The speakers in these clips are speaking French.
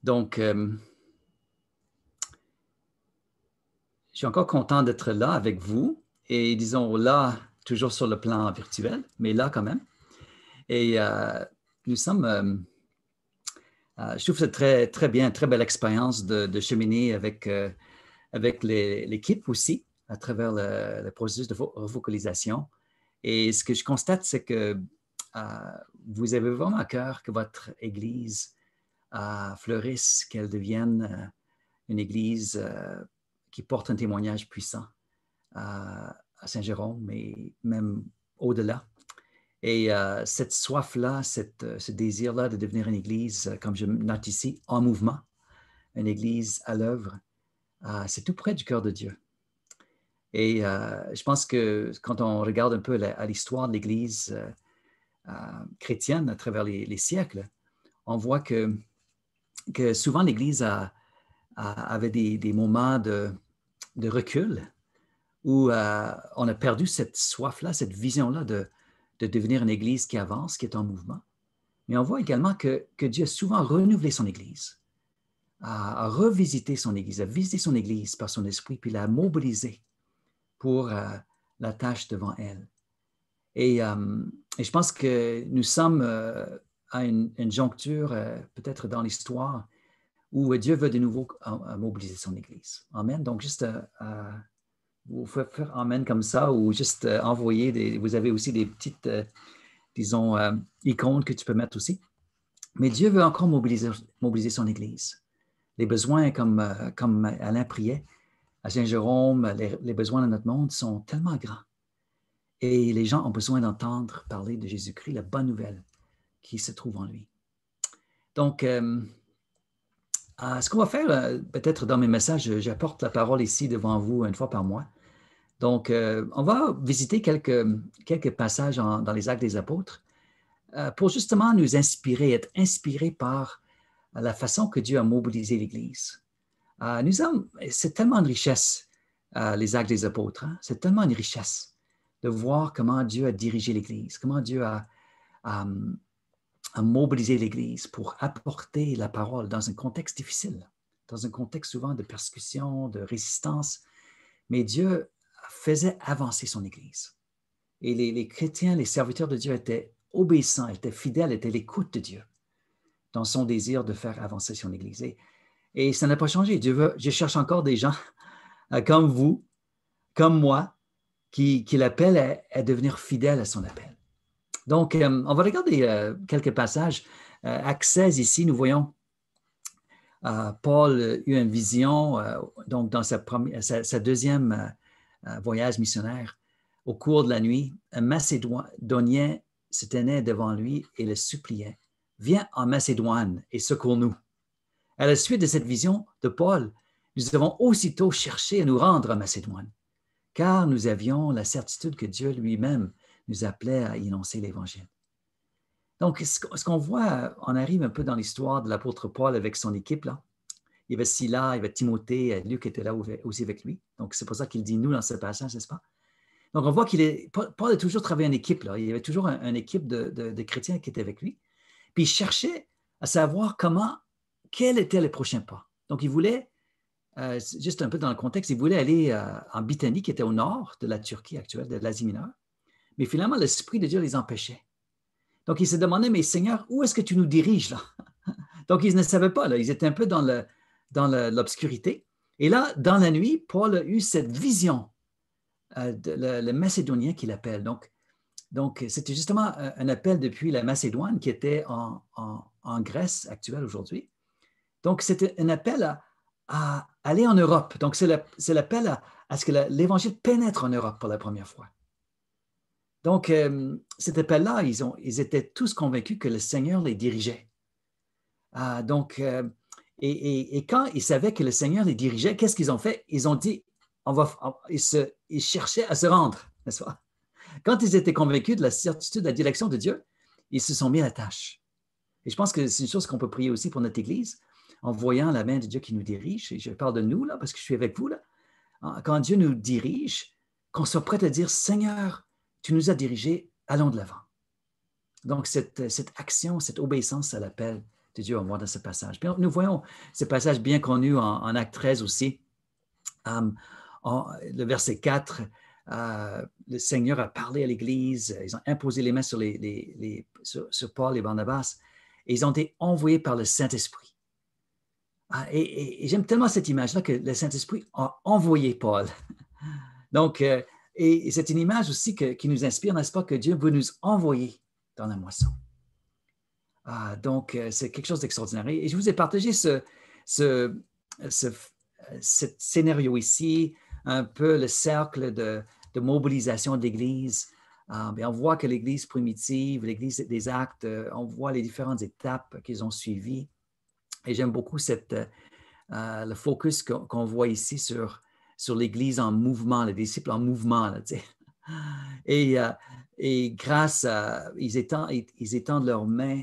Donc, je suis encore content d'être là avec vous et disons là, toujours sur le plan virtuel, mais là quand même. Et nous sommes, je trouve que c'est très, très bien, très belle expérience de cheminer avec l'équipe aussi à travers le processus de refocalisation. Et ce que je constate, c'est que vous avez vraiment à cœur que votre Église fleurisse, qu'elle devienne une Église qui porte un témoignage puissant à Saint-Jérôme, mais même au-delà. Et cette soif-là, ce désir-là de devenir une Église, comme je note ici, en mouvement, une Église à l'œuvre, c'est tout près du cœur de Dieu. Et je pense que quand on regarde un peu à l'histoire de l'Église chrétienne à travers les siècles, on voit que souvent l'Église avait des moments de recul où on a perdu cette soif-là, cette vision-là de devenir une Église qui avance, qui est en mouvement. Mais on voit également que Dieu a souvent renouvelé son Église, a revisité son Église, a visité son Église par son esprit, puis l'a mobilisée pour la tâche devant elle. Et je pense que nous sommes à une joncture, peut-être dans l'histoire, où Dieu veut de nouveau mobiliser son Église. Amen. Donc, juste vous pouvez faire Amen comme ça ou juste envoyer vous avez aussi des petites, disons, icônes que tu peux mettre aussi. Mais Dieu veut encore mobiliser son Église. Les besoins, comme Alain priait, à Saint-Jérôme, les besoins de notre monde sont tellement grands. Et les gens ont besoin d'entendre parler de Jésus-Christ, la bonne nouvelle qui se trouve en lui. Donc, ce qu'on va faire, peut-être dans mes messages, j'apporte la parole ici devant vous une fois par mois. Donc, on va visiter quelques passages dans les Actes des Apôtres pour justement nous inspirer, être inspirés par la façon que Dieu a mobilisé l'Église. C'est tellement une richesse, les Actes des Apôtres. Hein? C'est tellement une richesse de voir comment Dieu a dirigé l'Église, comment Dieu a mobilisé l'Église pour apporter la parole dans un contexte difficile, dans un contexte souvent de persécution, de résistance. Mais Dieu faisait avancer son Église. Et les chrétiens, les serviteurs de Dieu étaient obéissants, étaient fidèles, étaient à l'écoute de Dieu dans son désir de faire avancer son Église. Et ça n'a pas changé. Dieu cherche encore des gens comme vous, comme moi, qui l'appellent à devenir fidèles à son appel. Donc, on va regarder quelques passages. Acte 16, ici, nous voyons Paul eut une vision, donc dans sa deuxième voyage missionnaire. Au cours de la nuit, un Macédonien se tenait devant lui et le suppliait. « Viens en Macédoine et secours-nous. » À la suite de cette vision de Paul, nous avons aussitôt cherché à nous rendre en Macédoine, car nous avions la certitude que Dieu lui-même nous appelait à énoncer l'Évangile. Donc, ce qu'on voit, on arrive un peu dans l'histoire de l'apôtre Paul avec son équipe, là. Il y avait Silas, il y avait Timothée, Luc était là aussi avec lui. Donc, c'est pour ça qu'il dit « nous » dans ce passage, n'est-ce pas? Donc, on voit Paul a toujours travaillé en équipe, là. Il y avait toujours une équipe de chrétiens qui étaient avec lui. Puis, il cherchait à savoir quel était le prochain pas. Donc, il voulait, juste un peu dans le contexte, il voulait aller en Bithynie, qui était au nord de la Turquie actuelle, de l'Asie mineure. Mais finalement, l'Esprit de Dieu les empêchait. Donc, il se demandait, mais Seigneur, où est-ce que tu nous diriges là? Donc, ils ne savaient pas, là. Ils étaient un peu dans l'obscurité. Et là, dans la nuit, Paul a eu cette vision, le Macédonien qu'il appelle. Donc, c'était justement un appel depuis la Macédoine qui était en Grèce actuelle aujourd'hui. Donc, c'était un appel à aller en Europe. Donc, c'est l'appel à ce que l'Évangile pénètre en Europe pour la première fois. Donc, cet appel-là, ils étaient tous convaincus que le Seigneur les dirigeait. Et quand ils savaient que le Seigneur les dirigeait, qu'est-ce qu'ils ont fait? Ils ont dit, ils cherchaient à se rendre, n'est-ce pas? Quand ils étaient convaincus de la certitude de la direction de Dieu, ils se sont mis à la tâche. Et je pense que c'est une chose qu'on peut prier aussi pour notre Église, en voyant la main de Dieu qui nous dirige. Et je parle de nous, là, parce que je suis avec vous, là. Quand Dieu nous dirige, qu'on soit prêt à dire, Seigneur, tu nous as dirigés, allons de l'avant. Donc, cette action, cette obéissance à l'appel de Dieu en moi dans ce passage. Puis nous voyons ce passage bien connu en Acte 13 aussi. Le verset 4, le Seigneur a parlé à l'Église, ils ont imposé les mains sur Paul et Barnabas, et ils ont été envoyés par le Saint-Esprit. Et j'aime tellement cette image-là que le Saint-Esprit a envoyé Paul. Donc, et c'est une image aussi qui nous inspire, n'est-ce pas, que Dieu veut nous envoyer dans la moisson. Donc, c'est quelque chose d'extraordinaire. Et je vous ai partagé ce scénario ici, un peu le cercle de mobilisation de l'Église. On voit que l'Église primitive, l'Église des Actes, on voit les différentes étapes qu'ils ont suivies. Et j'aime beaucoup le focus qu'on voit ici sur l'Église en mouvement, les disciples en mouvement. Là, et grâce à, ils étendent leurs mains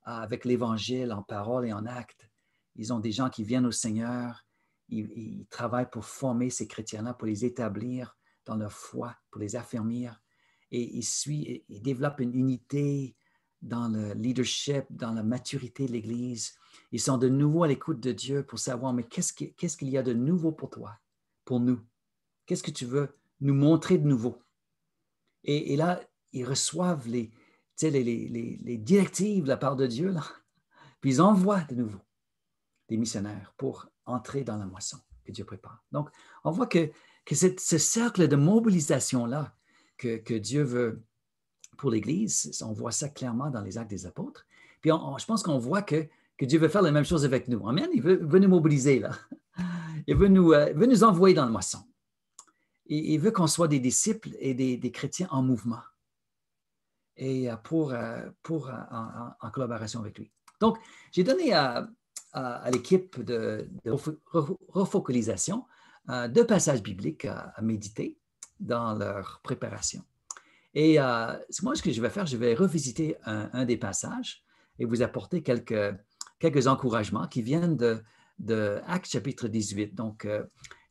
avec l'Évangile en parole et en acte. Ils ont des gens qui viennent au Seigneur. Ils travaillent pour former ces chrétiens-là, pour les établir dans leur foi, pour les affermir. Et ils développent une unité dans le leadership, dans la maturité de l'Église. Ils sont de nouveau à l'écoute de Dieu pour savoir, mais qu'est-ce qu'il y a de nouveau pour toi, pour nous? Qu'est-ce que tu veux nous montrer de nouveau? Et là, ils reçoivent les directives de la part de Dieu, là. Puis ils envoient de nouveau des missionnaires pour entrer dans la moisson que Dieu prépare. Donc, on voit que ce cercle de mobilisation-là que Dieu veut pour l'Église, on voit ça clairement dans les Actes des Apôtres. Puis je pense qu'on voit que Dieu veut faire la même chose avec nous. Amen. Il veut nous mobiliser, là. Il veut nous envoyer dans la moisson. Et il veut qu'on soit des disciples et des chrétiens en mouvement et en collaboration avec lui. Donc, j'ai donné à l'équipe de refocalisation 2 passages bibliques à méditer dans leur préparation. Et moi, ce que je vais faire, je vais revisiter un des passages et vous apporter quelques encouragements qui viennent de Actes chapitre 18. Donc,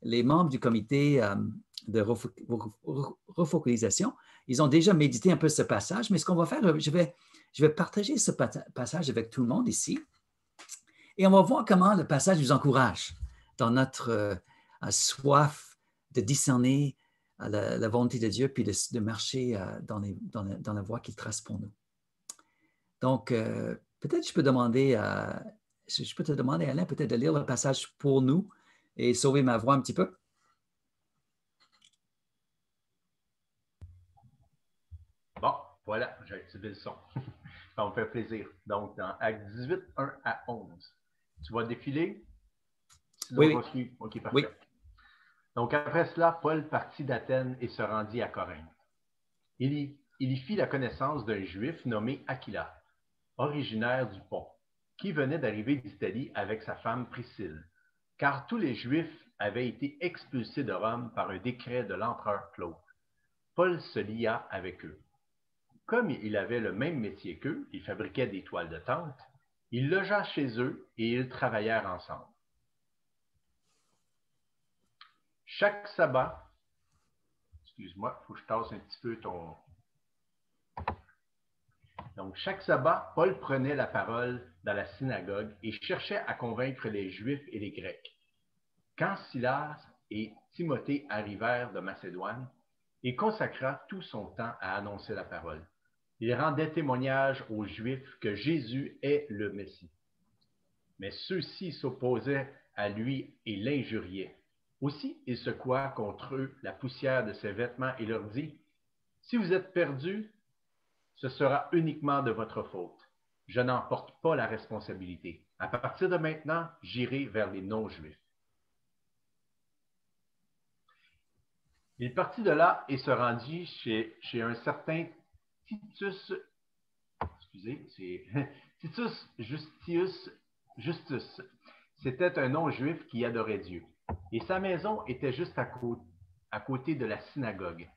les membres du comité de refocalisation, ils ont déjà médité un peu ce passage, mais ce qu'on va faire, je vais partager ce passage avec tout le monde ici et on va voir comment le passage nous encourage dans notre soif de discerner la volonté de Dieu puis de marcher dans la voie qu'il trace pour nous. Donc, peut-être je peux te demander, Alain, peut-être de lire le passage pour nous et sauver ma voix un petit peu. Bon, voilà, j'ai activé le son. Ça va me faire plaisir. Donc, dans Acte 18, 1 à 11. Tu vas défiler? Sinon, Oui. je vais suivre. OK, parfait. Oui. Donc, après cela, Paul partit d'Athènes et se rendit à Corinthe. Il y fit la connaissance d'un Juif nommé Aquila, originaire du Pont, qui venait d'arriver d'Italie avec sa femme Priscille, car tous les Juifs avaient été expulsés de Rome par un décret de l'empereur Claude. Paul se lia avec eux. Comme il avait le même métier qu'eux, il fabriquait des toiles de tente, il logea chez eux et ils travaillèrent ensemble. Chaque sabbat, excuse-moi, il faut que je tasse un petit peu ton... Donc, chaque sabbat, Paul prenait la parole dans la synagogue et cherchait à convaincre les Juifs et les Grecs. Quand Silas et Timothée arrivèrent de Macédoine, il consacra tout son temps à annoncer la parole. Il rendait témoignage aux Juifs que Jésus est le Messie. Mais ceux-ci s'opposaient à lui et l'injuriaient. Aussi, il secoua contre eux la poussière de ses vêtements et leur dit, « Si vous êtes perdus, ce sera uniquement de votre faute. Je n'en porte pas la responsabilité. À partir de maintenant, j'irai vers les non-juifs. » Il partit de là et se rendit chez un certain Titus Justus. C'était un non-juif qui adorait Dieu. Et sa maison était juste à côté de la synagogue.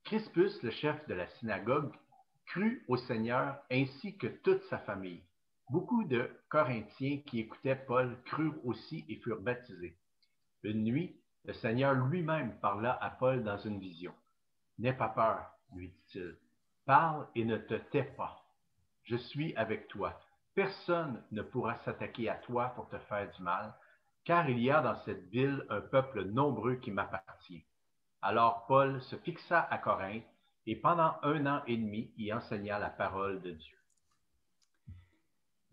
Crispus, le chef de la synagogue, crut au Seigneur ainsi que toute sa famille. Beaucoup de Corinthiens qui écoutaient Paul crurent aussi et furent baptisés. Une nuit, le Seigneur lui-même parla à Paul dans une vision. « N'aie pas peur, lui dit-il. Parle et ne te tais pas. Je suis avec toi. personne ne pourra s'attaquer à toi pour te faire du mal, car il y a dans cette ville un peuple nombreux qui m'appartient. » Alors Paul se fixa à Corinthe et pendant 1 an et demi y enseigna la parole de Dieu.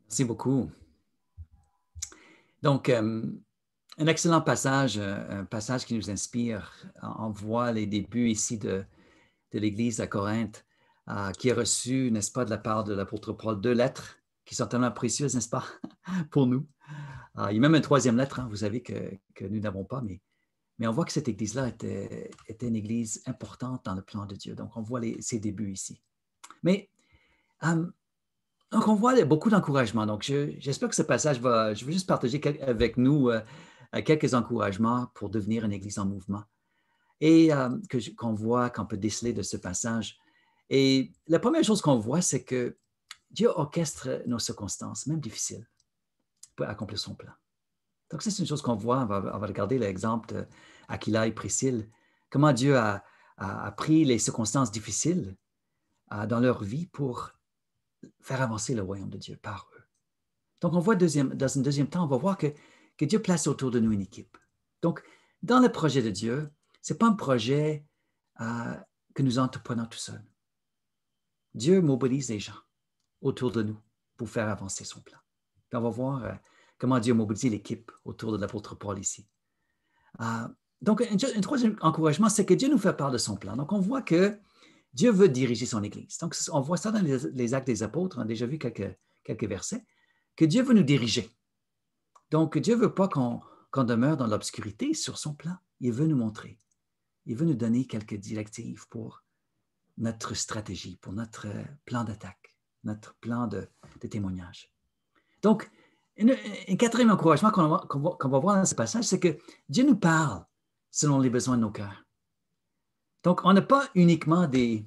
Merci beaucoup. Donc, un excellent passage, un passage qui nous inspire. On voit les débuts ici de l'Église à Corinthe, qui a reçu, n'est-ce pas, de la part de l'apôtre Paul, 2 lettres qui sont tellement précieuses, n'est-ce pas, pour nous. Il y a même une 3e lettre, vous savez, que nous n'avons pas, mais on voit que cette Église-là était une Église importante dans le plan de Dieu. Donc, on voit ses débuts ici. Mais, donc, on voit beaucoup d'encouragement. Donc, j'espère que ce passage je veux juste partager avec nous quelques encouragements pour devenir une Église en mouvement. Et qu'on peut déceler de ce passage. Et la première chose qu'on voit, c'est que Dieu orchestre nos circonstances, même difficiles, pour accomplir son plan. Donc, ça, c'est une chose qu'on voit. On va regarder l'exemple d'Aquila et Priscille, comment Dieu a pris les circonstances difficiles dans leur vie pour faire avancer le royaume de Dieu par eux. Donc, on voit dans un deuxième temps, on va voir que Dieu place autour de nous une équipe. Donc, dans le projet de Dieu, ce n'est pas un projet que nous entreprenons tout seuls. Dieu mobilise les gens autour de nous pour faire avancer son plan. Puis on va voir comment Dieu mobilise l'équipe autour de l'apôtre Paul ici. Donc, un troisième encouragement, c'est que Dieu nous fait part de son plan. Donc, on voit que Dieu veut diriger son Église. Donc, on voit ça dans les Actes des Apôtres. On a déjà vu quelques versets, que Dieu veut nous diriger. Donc, Dieu ne veut pas qu'on demeure dans l'obscurité sur son plan. Il veut nous montrer. Il veut nous donner quelques directives pour notre stratégie, pour notre plan d'attaque, notre plan de témoignage. Donc, un quatrième encouragement qu'on va voir dans ce passage, c'est que Dieu nous parle selon les besoins de nos cœurs. Donc, on n'a pas uniquement des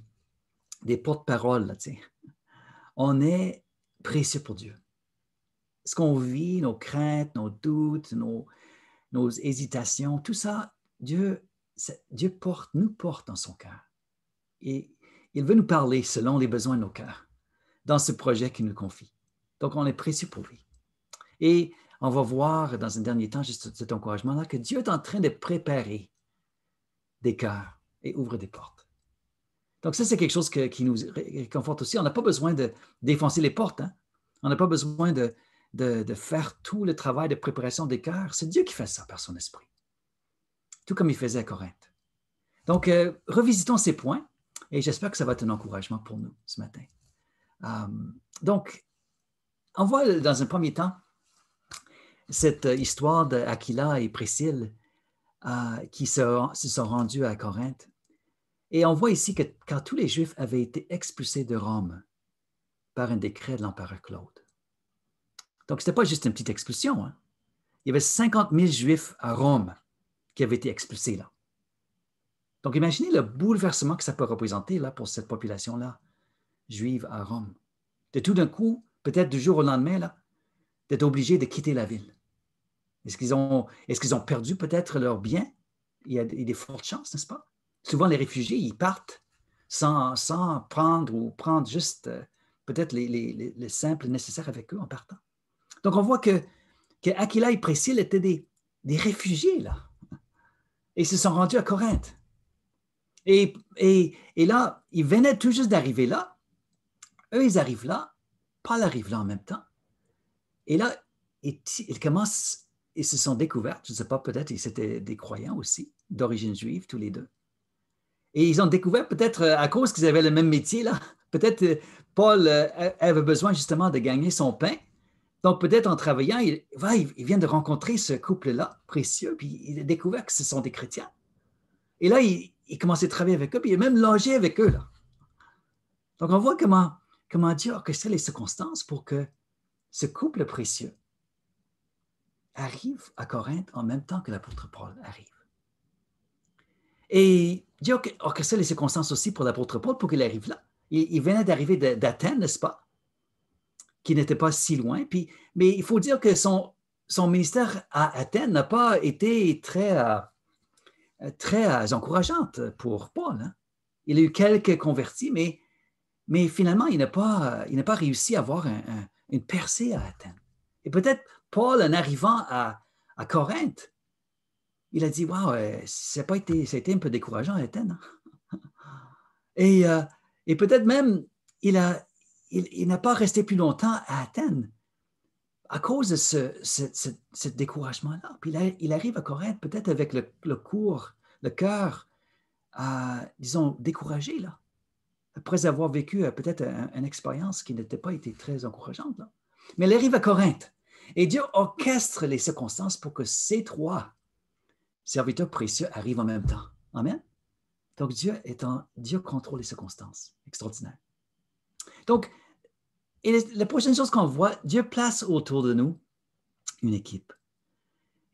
porte-paroles, on est précieux pour Dieu. Ce qu'on vit, nos craintes, nos doutes, nos hésitations, tout ça, Dieu nous porte dans son cœur. Et il veut nous parler selon les besoins de nos cœurs dans ce projet qu'il nous confie. Donc, on est précieux pour lui. Et on va voir dans un dernier temps, juste cet encouragement-là, que Dieu est en train de préparer des cœurs et ouvre des portes. Donc, ça, c'est quelque chose qui nous réconforte aussi. On n'a pas besoin de défoncer les portes. On n'a pas besoin de faire tout le travail de préparation des cœurs. C'est Dieu qui fait ça par son esprit. Tout comme il faisait à Corinthe. Donc, revisitons ces points et j'espère que ça va être un encouragement pour nous ce matin. Donc, on voit dans un premier temps cette histoire d'Aquila et Priscille qui se sont rendus à Corinthe. Et on voit ici que quand tous les Juifs avaient été expulsés de Rome par un décret de l'empereur Claude. Donc, ce n'était pas juste une petite expulsion. Il y avait 50 000 Juifs à Rome qui avaient été expulsés là. Donc, imaginez le bouleversement que ça peut représenter là, pour cette population-là, juive à Rome. De tout d'un coup, peut-être du jour au lendemain, là, d'être obligés de quitter la ville. Est-ce qu'ils ont perdu peut-être leurs biens? Il y a des fortes chances, n'est-ce pas? Souvent, les réfugiés, ils partent sans prendre juste peut-être les simples nécessaires avec eux en partant. Donc, on voit que Aquila et Priscille étaient des réfugiés, là. Et ils se sont rendus à Corinthe. Et là, ils venaient tout juste d'arriver là. Eux, ils arrivent là. Paul arrive là en même temps. Et là, ils se sont découverts, je ne sais pas, peut-être ils étaient des croyants aussi, d'origine juive, tous les deux. Et ils ont découvert peut-être à cause qu'ils avaient le même métier, là, peut-être Paul avait besoin justement de gagner son pain. Donc peut-être en travaillant, il vient de rencontrer ce couple-là, précieux, puis il a découvert que ce sont des chrétiens. Et là, il commençait à travailler avec eux, puis il a même logé avec eux, là. Donc on voit comment Dieu a orchestré les circonstances pour que ce couple précieux arrive à Corinthe en même temps que l'apôtre Paul arrive. Et Dieu a orchestré les circonstances aussi pour l'apôtre Paul pour qu'il arrive là. Il venait d'arriver d'Athènes, n'est-ce pas? Qui n'était pas si loin. Mais il faut dire que son ministère à Athènes n'a pas été très encourageante pour Paul. Hein? Il a eu quelques convertis, mais finalement, il n'a pas réussi à avoir une percée à Athènes. Et peut-être Paul, en arrivant à Corinthe, il a dit, wow, ça a été un peu décourageant à Athènes. Hein? Et peut-être même, il n'a pas resté plus longtemps à Athènes à cause de ce découragement-là. Puis il arrive à Corinthe peut-être avec le cœur, disons, découragé, là, après avoir vécu peut-être une expérience qui n'était pas été très encourageante. Là. Mais il arrive à Corinthe et Dieu orchestre les circonstances pour que ces trois serviteurs précieux arrivent en même temps. Amen. Donc, Dieu contrôle les circonstances. Extraordinaire. Donc, la prochaine chose qu'on voit, Dieu place autour de nous une équipe.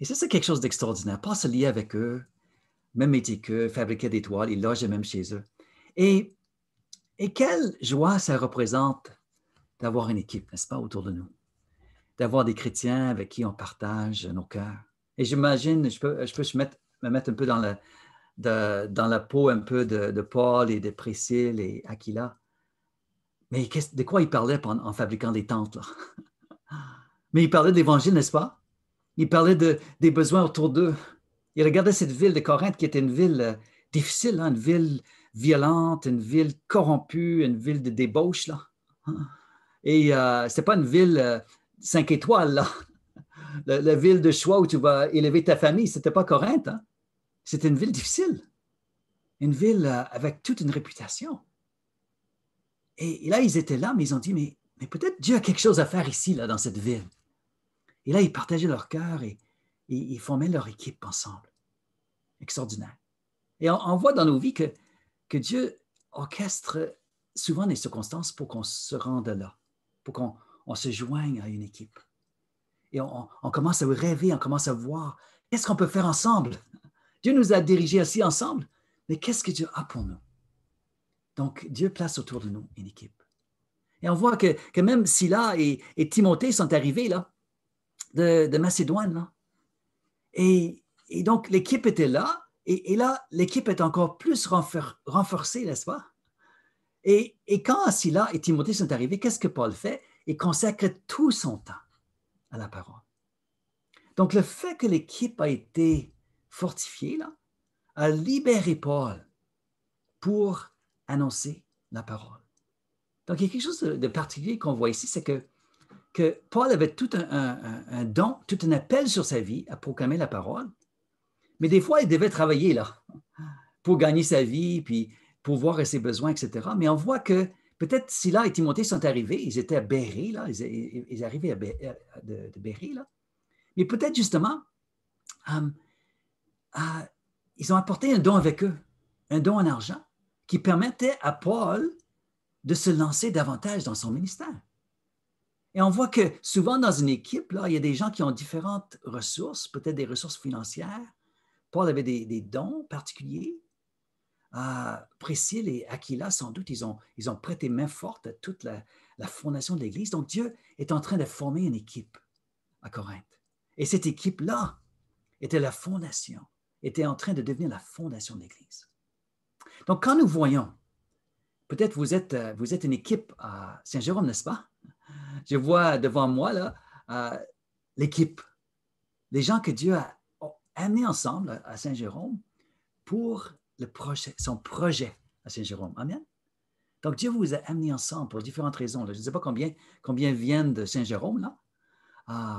Et ça, c'est quelque chose d'extraordinaire. Pas se lier avec eux, même métier qu'eux, fabriquer des toiles, ils logent même chez eux. Et quelle joie ça représente d'avoir une équipe, n'est-ce pas, autour de nous? D'avoir des chrétiens avec qui on partage nos cœurs. Et j'imagine, je peux me mettre un peu dans la peau un peu de Paul et de Priscille et Aquila. Mais de quoi il parlait en fabriquant des tentes, là? Mais il parlait de l'Évangile, n'est-ce pas? Il parlait des besoins autour d'eux. Il regardait cette ville de Corinthe qui était une ville difficile, hein, une ville violente, une ville corrompue, une ville de débauche, là. Et ce n'était pas une ville 5 étoiles, là. La ville de choix où tu vas élever ta famille, ce n'était pas Corinthe. Hein? C'était une ville difficile. Une ville avec toute une réputation. Et là, ils étaient là, mais ils ont dit, mais peut-être Dieu a quelque chose à faire ici, là, dans cette ville. Et là, ils partageaient leur cœur et ils formaient leur équipe ensemble. Extraordinaire. Et on voit dans nos vies que Dieu orchestre souvent des circonstances pour qu'on se rende là, pour qu'on se joigne à une équipe. Et on commence à rêver, on commence à voir qu'est-ce qu'on peut faire ensemble. Dieu nous a dirigés assis ensemble, mais qu'est-ce que Dieu a pour nous? Donc, Dieu place autour de nous une équipe. Et on voit que même Silas et Timothée sont arrivés là, de Macédoine. Là. Et donc, l'équipe était là, et là, l'équipe est encore plus renforcée, n'est-ce pas? Et quand Silas et Timothée sont arrivés, qu'est-ce que Paul fait? Il consacre tout son temps à la parole. Donc, le fait que l'équipe a été fortifiée, là, a libéré Paul pour annoncer la parole. Donc, il y a quelque chose de particulier qu'on voit ici, c'est que Paul avait tout un don, tout un appel sur sa vie à proclamer la parole, mais des fois, il devait travailler là pour gagner sa vie, puis pour voir ses besoins, etc. Mais on voit que peut-être Silas et Timothée sont arrivés, ils étaient à Bérée, là, ils arrivaient de Bérée, là. Mais peut-être justement, ils ont apporté un don avec eux, un don en argent, qui permettait à Paul de se lancer davantage dans son ministère. Et on voit que souvent dans une équipe, là, il y a des gens qui ont différentes ressources, peut-être des ressources financières. Paul avait des dons particuliers. Priscille et Aquila, sans doute, ils ont prêté main forte à toute la fondation de l'Église. Donc, Dieu est en train de former une équipe à Corinthe. Et cette équipe-là était la fondation, était en train de devenir la fondation de l'Église. Donc, quand nous voyons, peut-être vous êtes une équipe à Saint-Jérôme, n'est-ce pas? Je vois devant moi là, l'équipe, les gens que Dieu a amenés ensemble à Saint-Jérôme pour son projet à Saint-Jérôme. Amen. Donc, Dieu vous a amenés ensemble pour différentes raisons. Là. Je ne sais pas combien viennent de Saint-Jérôme, là.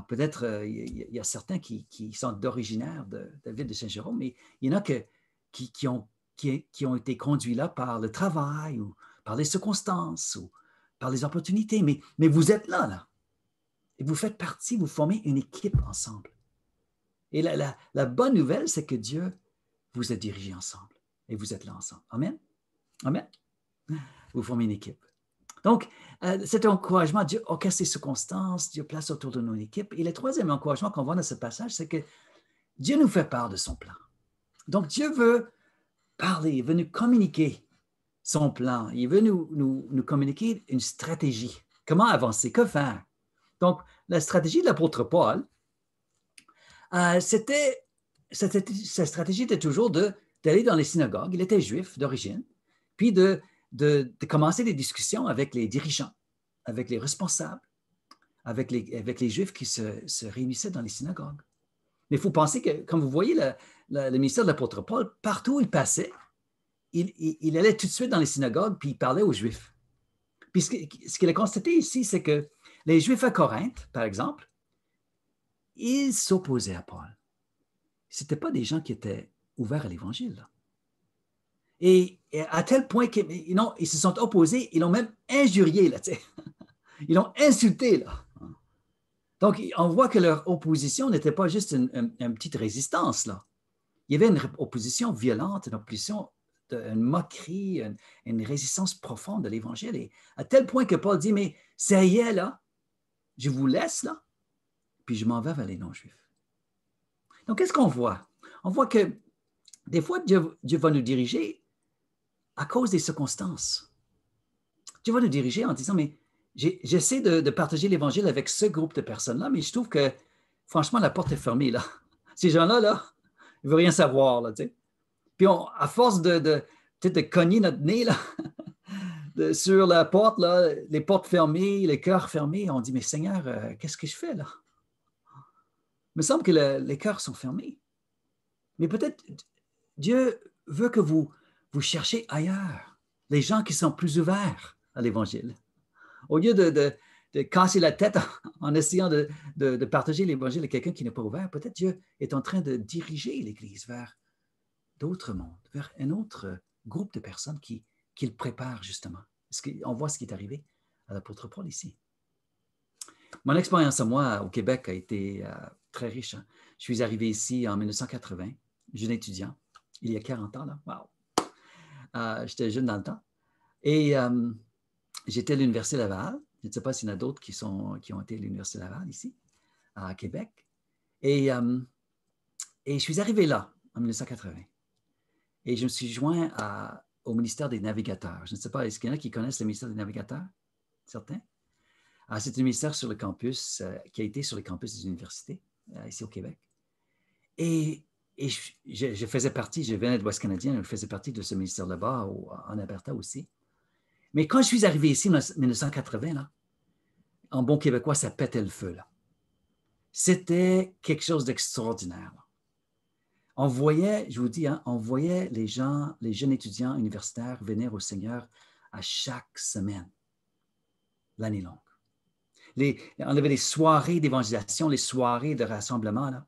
Peut-être il y a certains qui sont originaires de la ville de Saint-Jérôme, mais il y en a qui ont été conduits là par le travail ou par les circonstances ou par les opportunités. Mais vous êtes là. Et vous faites partie, vous formez une équipe ensemble. Et la bonne nouvelle, c'est que Dieu vous a dirigés ensemble. Et vous êtes là ensemble. Amen. Amen. Vous formez une équipe. Donc, cet encouragement, Dieu orchestre les circonstances, Dieu place autour de nous une équipe. Et le troisième encouragement qu'on voit dans ce passage, c'est que Dieu nous fait part de son plan. Donc, Dieu veut parler, il veut nous communiquer son plan. Il veut nous communiquer une stratégie. Comment avancer? Que faire? Donc, la stratégie de l'apôtre Paul, sa stratégie était toujours d'aller dans les synagogues. Il était juif d'origine, puis de commencer des discussions avec les dirigeants, avec les responsables, avec les Juifs qui se réunissaient dans les synagogues. Mais il faut penser que, comme vous voyez, le ministère de l'apôtre Paul, partout où il passait, il allait tout de suite dans les synagogues, puis il parlait aux Juifs. Puis ce qu'il a constaté ici, c'est que les Juifs à Corinthe, par exemple, ils s'opposaient à Paul. Ce n'étaient pas des gens qui étaient ouverts à l'Évangile. Et à tel point qu'ils se sont opposés, ils l'ont même injurié, là, ils l'ont insulté. Là. Donc, on voit que leur opposition n'était pas juste une petite résistance. Là. Il y avait une opposition violente, une opposition, une moquerie, une résistance profonde de l'Évangile. Et à tel point que Paul dit, mais ça y est, là, je vous laisse, là, puis je m'en vais vers les non-juifs. Donc, qu'est-ce qu'on voit? On voit que des fois, Dieu va nous diriger à cause des circonstances. Dieu va nous diriger en disant, mais j'essaie de partager l'Évangile avec ce groupe de personnes-là, mais je trouve que, franchement, la porte est fermée, là. Ces gens-là, là, ils ne veulent rien savoir, là, tu sais. Puis, à force de cogner notre nez, là, sur la porte, là, les portes fermées, les cœurs fermés, on dit, mais Seigneur, qu'est-ce que je fais, là? Il me semble que les cœurs sont fermés. Mais peut-être Dieu veut que vous cherchez ailleurs, les gens qui sont plus ouverts à l'Évangile. Au lieu de casser la tête en essayant de partager l'Évangile à quelqu'un qui n'est pas ouvert, peut-être Dieu est en train de diriger l'Église vers d'autres mondes, vers un autre groupe de personnes qu'il prépare justement. On voit ce qui est arrivé à l'apôtre Paul ici. Mon expérience à moi au Québec a été très riche. Hein. Je suis arrivé ici en 1980, jeune étudiant, il y a 40 ans. Là. Wow. J'étais jeune dans le temps. Et j'étais à l'Université Laval. Je ne sais pas s'il y en a d'autres qui ont été à l'Université Laval ici, à Québec. Et je suis arrivé là en 1980. Et je me suis joint au ministère des Navigateurs. Je ne sais pas, est-ce qu'il y en a qui connaissent le ministère des Navigateurs? Certains? C'est un ministère sur le campus, qui a été sur le campus des universités, ici au Québec. Et je faisais partie, je venais de l'Ouest canadien, je faisais partie de ce ministère là-bas, en Alberta aussi. Mais quand je suis arrivé ici en 1980, là, en bon québécois, ça pétait le feu. Là. C'était quelque chose d'extraordinaire. Là. On voyait, je vous dis, hein, on voyait les jeunes étudiants universitaires venir au Seigneur à chaque semaine, l'année longue. On avait des soirées d'évangélisation, les soirées de rassemblement, là,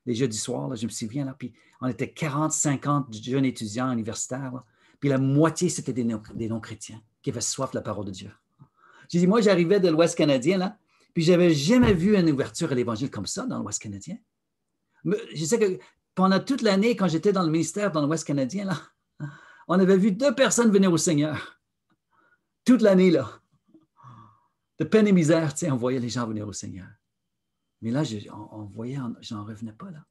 les jeudis soirs, là, je me souviens, là, puis on était 40, 50 jeunes étudiants universitaires, là, puis la moitié, c'était des non-chrétiens qui avaient soif de la parole de Dieu. J'ai dit, moi, j'arrivais de l'Ouest canadien, là, puis je n'avais jamais vu une ouverture à l'Évangile comme ça dans l'Ouest canadien. Mais je sais que pendant toute l'année, quand j'étais dans le ministère dans l'Ouest canadien, là, on avait vu 2 personnes venir au Seigneur. Toute l'année, là. De peine et misère, tu sais, on voyait les gens venir au Seigneur. Mais là, on voyait, j'en revenais pas, là.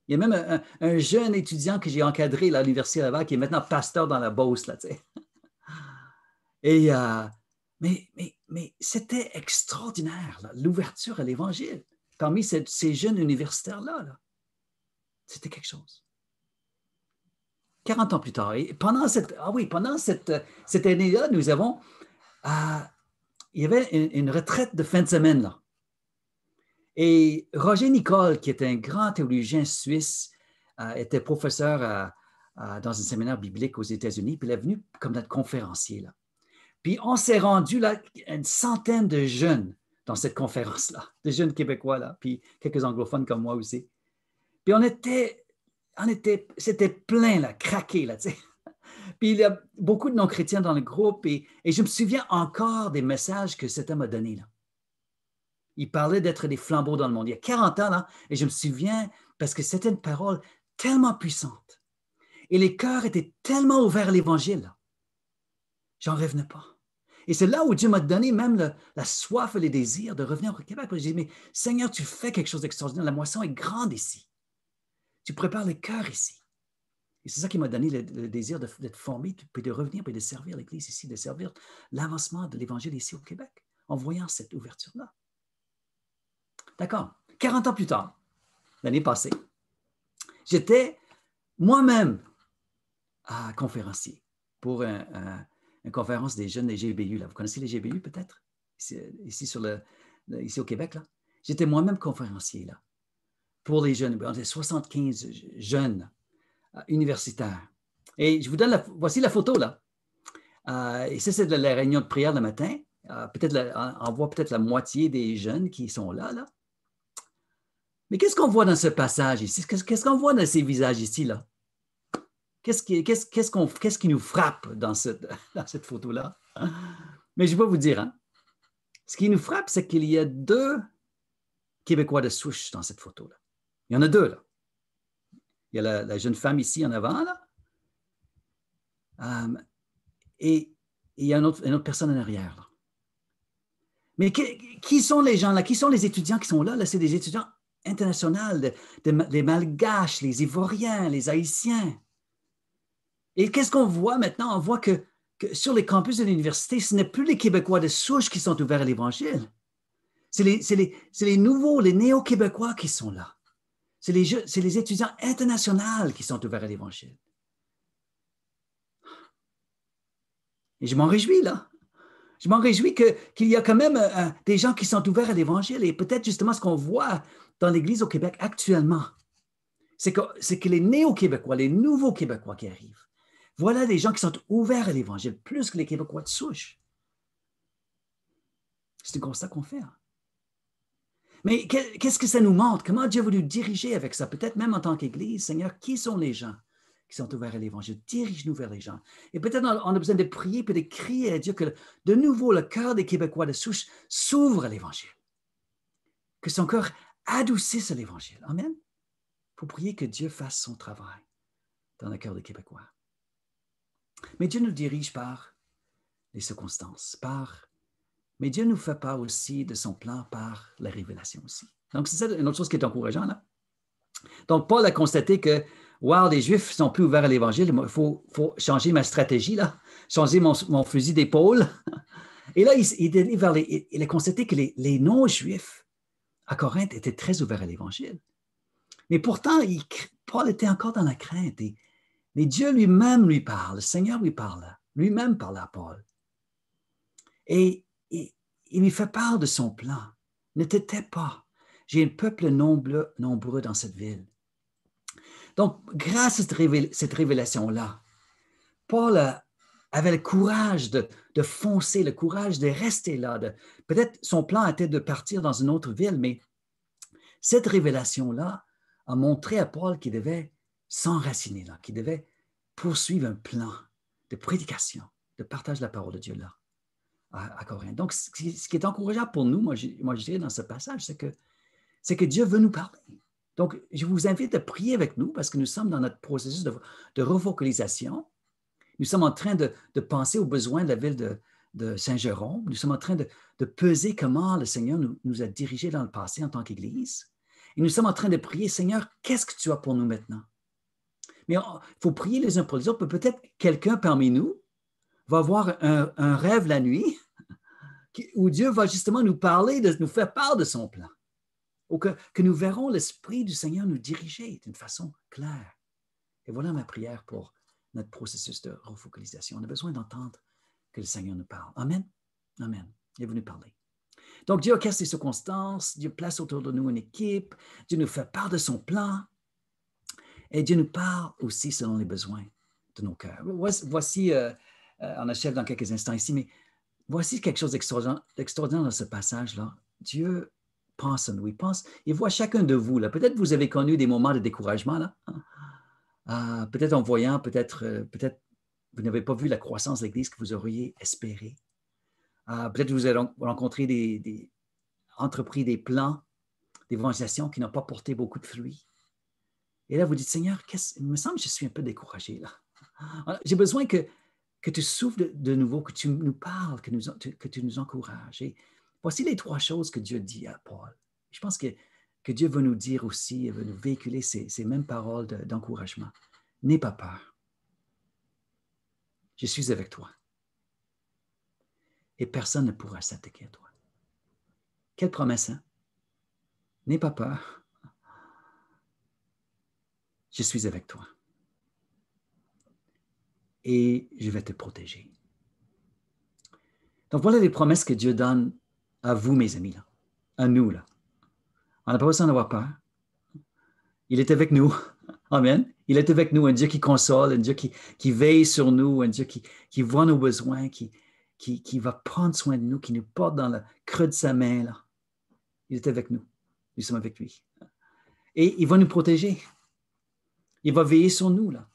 Il y a même un jeune étudiant que j'ai encadré à l'Université Laval qui est maintenant pasteur dans la Beauce, là, tu sais. Et, mais c'était extraordinaire, là, l'ouverture à l'Évangile parmi ces jeunes universitaires-là. Là. C'était quelque chose. 40 ans plus tard, et pendant cette année-là, nous avons... il y avait une retraite de fin de semaine, là. Et Roger Nicole, qui est un grand théologien suisse, était professeur dans un séminaire biblique aux États-Unis, puis il est venu comme notre conférencier, là. Puis on s'est rendu là, une centaine de jeunes dans cette conférence-là, de jeunes Québécois, là, puis quelques anglophones comme moi aussi. Puis c'était plein, là, craqué, là, tu sais. Puis il y a beaucoup de non-chrétiens dans le groupe et je me souviens encore des messages que cet homme a donnés, là. Il parlait d'être des flambeaux dans le monde. Il y a 40 ans, là, et je me souviens parce que c'était une parole tellement puissante. Et les cœurs étaient tellement ouverts à l'Évangile, là. J'en revenais pas. Et c'est là où Dieu m'a donné même la soif et les désirs de revenir au Québec. J'ai dit, mais Seigneur, tu fais quelque chose d'extraordinaire. La moisson est grande ici. Tu prépares les cœurs ici. Et c'est ça qui m'a donné le désir d'être formé, puis de revenir, puis de servir l'Église ici, de servir l'avancement de l'Évangile ici au Québec, en voyant cette ouverture-là. D'accord. 40 ans plus tard, l'année passée, j'étais moi-même conférencier pour une conférence des jeunes des GBU. Là. Vous connaissez les GBU peut-être? Ici sur ici au Québec, là. J'étais moi-même conférencier, là, pour les jeunes. On était 75 jeunes universitaires. Et je vous donne, voici la photo, là. Et ça, c'est de la réunion de prière le matin. On voit peut-être la moitié des jeunes qui sont là, là. Mais qu'est-ce qu'on voit dans ce passage ici? Qu'est-ce qu'on voit dans ces visages ici, là? Qu'est-ce qui nous frappe dans cette photo-là? Mais je vais vous dire, hein, ce qui nous frappe, c'est qu'il y a deux Québécois de souche dans cette photo-là. Il y en a deux, là. Il y a la jeune femme ici en avant, là. Et il y a une autre personne en arrière, là. Mais qui sont les gens là? Qui sont les étudiants qui sont là? Là, c'est des étudiants internationaux, les Malgaches, les Ivoiriens, les Haïtiens. Et qu'est-ce qu'on voit maintenant? On voit que sur les campus de l'université, ce n'est plus les Québécois de souche qui sont ouverts à l'Évangile. C'est les nouveaux, les néo-Québécois qui sont là. C'est les étudiants internationaux qui sont ouverts à l'Évangile. Et je m'en réjouis, là. Je m'en réjouis qu'il y a quand même des gens qui sont ouverts à l'Évangile. Et peut-être justement ce qu'on voit dans l'Église au Québec actuellement, c'est que les néo-Québécois, les nouveaux Québécois qui arrivent, voilà des gens qui sont ouverts à l'Évangile, plus que les Québécois de souche. C'est un constat qu'on fait. Hein. Mais qu'est-ce que ça nous montre? Comment Dieu veut nous diriger avec ça? Peut-être même en tant qu'Église, Seigneur, qui sont les gens qui sont ouverts à l'Évangile? Dirige-nous vers les gens. Et peut-être on a besoin de prier et de crier à Dieu que de nouveau le cœur des Québécois de souche s'ouvre à l'Évangile. Que son cœur adoucisse à l'Évangile. Amen. Pour prier que Dieu fasse son travail dans le cœur des Québécois. Mais Dieu nous dirige par les circonstances, mais Dieu nous fait part aussi de son plan par la révélation aussi. Donc, c'est ça une autre chose qui est encourageant là. Donc, Paul a constaté que, wow, les Juifs ne sont plus ouverts à l'Évangile, il faut changer ma stratégie, là, changer mon fusil d'épaule. Et là, il a constaté que les non-Juifs à Corinthe étaient très ouverts à l'Évangile. Mais pourtant, Paul était encore dans la crainte. Mais Dieu lui-même lui parle, le Seigneur lui parle, lui-même parle à Paul. Et il lui fait part de son plan. Ne t'étais pas. J'ai un peuple nombreux dans cette ville. Donc, grâce à cette révélation-là, Paul avait le courage de foncer, le courage de rester là. Peut-être son plan était de partir dans une autre ville, mais cette révélation-là a montré à Paul qu'il devait s'enraciner là, qu'il devait poursuivre un plan de prédication, de partage de la parole de Dieu là, à Corinthe. Donc, ce qui est encourageant pour nous, moi je dirais dans ce passage, c'est que Dieu veut nous parler. Donc, je vous invite à prier avec nous parce que nous sommes dans notre processus de refocalisation. Nous sommes en train de penser aux besoins de la ville de Saint-Jérôme. Nous sommes en train de peser comment le Seigneur nous a dirigés dans le passé en tant qu'Église. Et nous sommes en train de prier, Seigneur, qu'est-ce que tu as pour nous maintenant? Mais il faut prier les uns pour les autres. Peut-être quelqu'un parmi nous va avoir un rêve la nuit où Dieu va justement nous parler, nous faire part de son plan. Ou que nous verrons l'Esprit du Seigneur nous diriger d'une façon claire. Et voilà ma prière pour notre processus de refocalisation. On a besoin d'entendre que le Seigneur nous parle. Amen. Amen. Il est venu parler. Donc, Dieu orchestre les circonstances, Dieu place autour de nous une équipe, Dieu nous fait part de son plan, et Dieu nous parle aussi selon les besoins de nos cœurs. Voici, on achève dans quelques instants ici, mais voici quelque chose d'extraordinaire dans ce passage-là. Dieu pense à nous, il voit chacun de vous. Là. Peut-être vous avez connu des moments de découragement, là. Peut-être en voyant, peut-être vous n'avez pas vu la croissance de l'Église que vous auriez espéré. Peut-être vous avez rencontré entrepris des plans d'évangélisation qui n'ont pas porté beaucoup de fruits. Et là, vous dites, Seigneur, il me semble que je suis un peu découragé là. J'ai besoin que tu souffles de nouveau, que tu nous parles, que tu nous encourages. Et voici les 3 choses que Dieu dit à Paul. Je pense que Dieu veut nous dire aussi, veut nous véhiculer ces mêmes paroles d'encouragement. N'aie pas peur. Je suis avec toi. Et personne ne pourra s'attaquer à toi. Quelle promesse, hein? N'aie pas peur. Je suis avec toi. Et je vais te protéger. Donc, voilà les promesses que Dieu donne à vous, mes amis. Là. à nous, là. On n'a pas besoin d'avoir peur. Il est avec nous. Amen. Il est avec nous, un Dieu qui console, un Dieu qui veille sur nous, un Dieu qui voit nos besoins, qui va prendre soin de nous, qui nous porte dans le creux de sa main, là. Il est avec nous. Nous sommes avec lui. Et il va nous protéger. Il va veiller sur nous, là.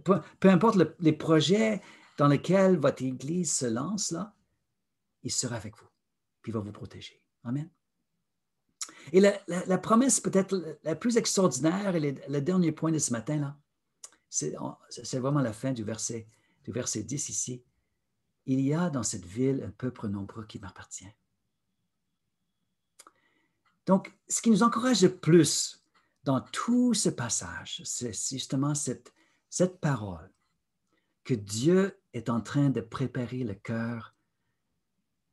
Peu importe les projets dans lesquels votre Église se lance, là, il sera avec vous. Puis il va vous protéger. Amen. Et la promesse peut-être la plus extraordinaire et le dernier point de ce matin, là, c'est vraiment la fin du verset 10 ici. Il y a dans cette ville un peuple nombreux qui m'appartient. Donc, ce qui nous encourage le plus dans tout ce passage, c'est justement cette parole que Dieu est en train de préparer le cœur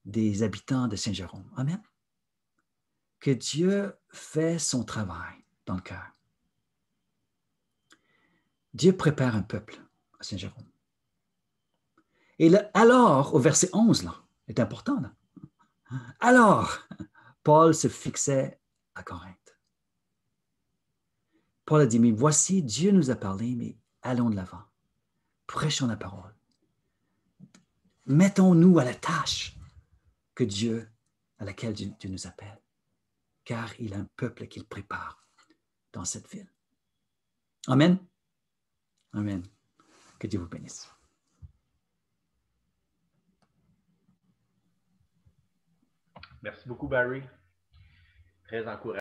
des habitants de Saint-Jérôme. Amen. Que Dieu fait son travail dans le cœur. Dieu prépare un peuple à Saint-Jérôme. Et alors, au verset 11, là, est important. Là. Alors, Paul se fixait à Corinthe. Paul a dit, mais voici, Dieu nous a parlé, mais allons de l'avant. Prêchons la parole. Mettons-nous à la tâche à laquelle Dieu nous appelle, car il a un peuple qu'il prépare dans cette ville. Amen. Amen. Que Dieu vous bénisse. Merci beaucoup, Barry. Très encourageant.